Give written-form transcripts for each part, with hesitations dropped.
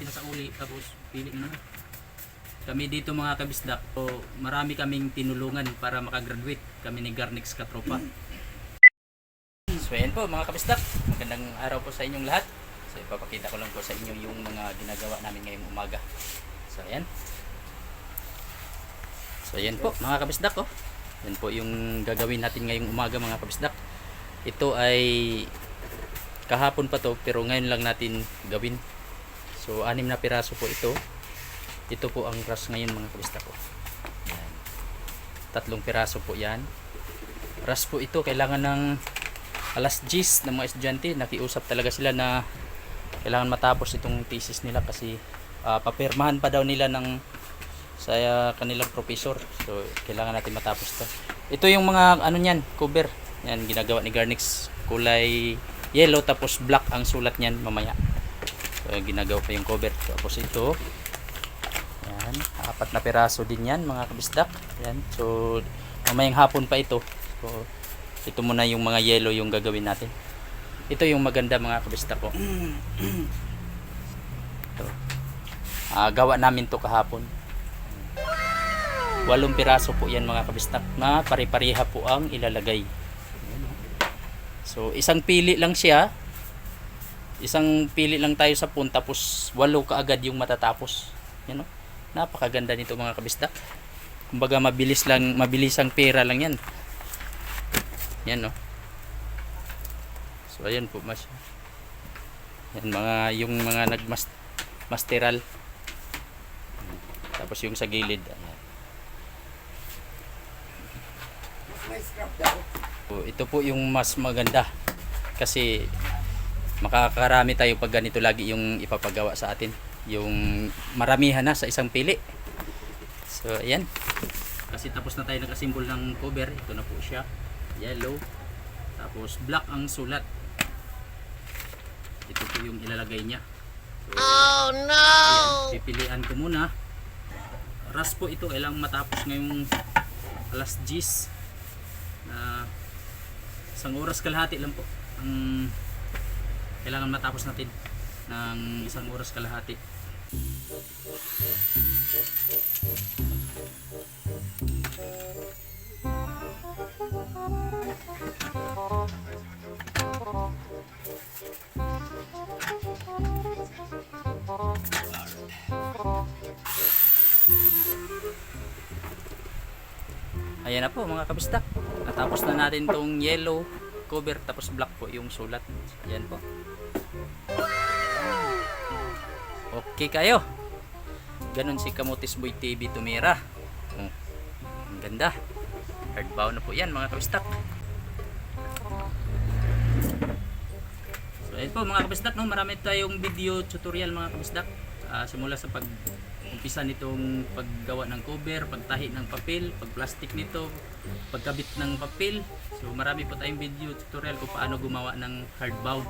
natin sa uli tapos pili na. Kami dito mga kabisdak, so, marami kaming tinulungan para makagraduate kami ni Garnix Katropa. So ayan po mga kabisdak, magandang araw po sa inyong lahat. So ipapakita ko lang po sa inyo yung mga ginagawa namin ngayong umaga. So ayan. So ayan po mga kabisdak, oh. Yan po yung gagawin natin ngayong umaga mga kabisdak. Ito ay kahapon pa to pero ngayon lang natin gawin. So 6 na piraso po ito. Ito po ang ras ngayon mga kabisdak ko. Yan. 3 piraso po yan. Ras po ito kailangan ng alas 10 ng mga estudyante. Nakiusap talaga sila na kailangan matapos itong thesis nila kasi papirmahan pa daw nila ng sa kanilang professor. So kailangan natin matapos to. Ito yung mga ano niyan, cover. Yan ginagawa ni Garnix, kulay yellow tapos black ang sulat niyan mamaya. So ginagawa pa yung cover. Tapos ito yan, 4 na piraso din yan mga kabisdak. Yan. So mamayang hapon pa ito. So ito muna yung mga yellow yung gagawin natin. Ito yung maganda mga kabisdak ko. Ito. Gawa namin to kahapon. 8 piraso po yan mga kabistak na pare-pareha po ang ilalagay. So isang pili lang siya. Isang pili lang tayo sa pun tapos 8 kaagad yung matatapos. Yan, no? Napakaganda nito mga kabistak. Kumbaga mabilis ang pera lang yan. Yan, no. So ayan po mas. Yan yung mga nagmasteral. Tapos yung sa gilid. Ayan. So, ito po yung mas maganda kasi makakarami tayo pag ganito lagi yung ipapagawa sa atin, yung maramihan na sa isang pili. So ayan, kasi tapos na tayo nag-assemble ng cover. Ito na po siya, yellow tapos black ang sulat. Ito po yung ilalagay niya. So, oh no! Ayan, pipilian ko muna. Ras po ito, kailangan matapos ngayong alas 10 na 1 oras kalahati lang po ang kailangan matapos natin ng 1 oras kalahati. Ayan na po mga kabistak, natapos na natin tong yellow cover tapos black po yung sulat. Ayan po, okay kayo. Ganon si Kamutis Boy TV tumira. Ang ganda, hardbound na po yan mga kabistak. So ayan po mga kabistak, no? Marami tayong video tutorial mga kabistak, simula sa umpisa nitong paggawa ng cover, pagtahi ng papel, pagplastic nito, pagkabit ng papel. So marami po tayong video tutorial kung paano gumawa ng hardbound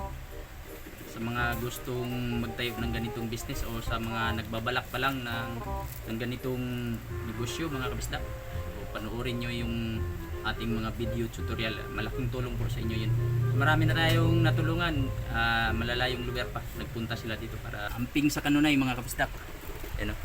sa mga gustong magtayo ng ganitong business o sa mga nagbabalak pa lang ng ganitong negosyo mga kabisdak. So panoorin nyo yung ating mga video tutorial, malaking tulong po sa inyo yun. Marami na tayong natulungan, malalayong lugar pa nagpunta sila dito para amping sa kanunay mga kabisdak. Ano?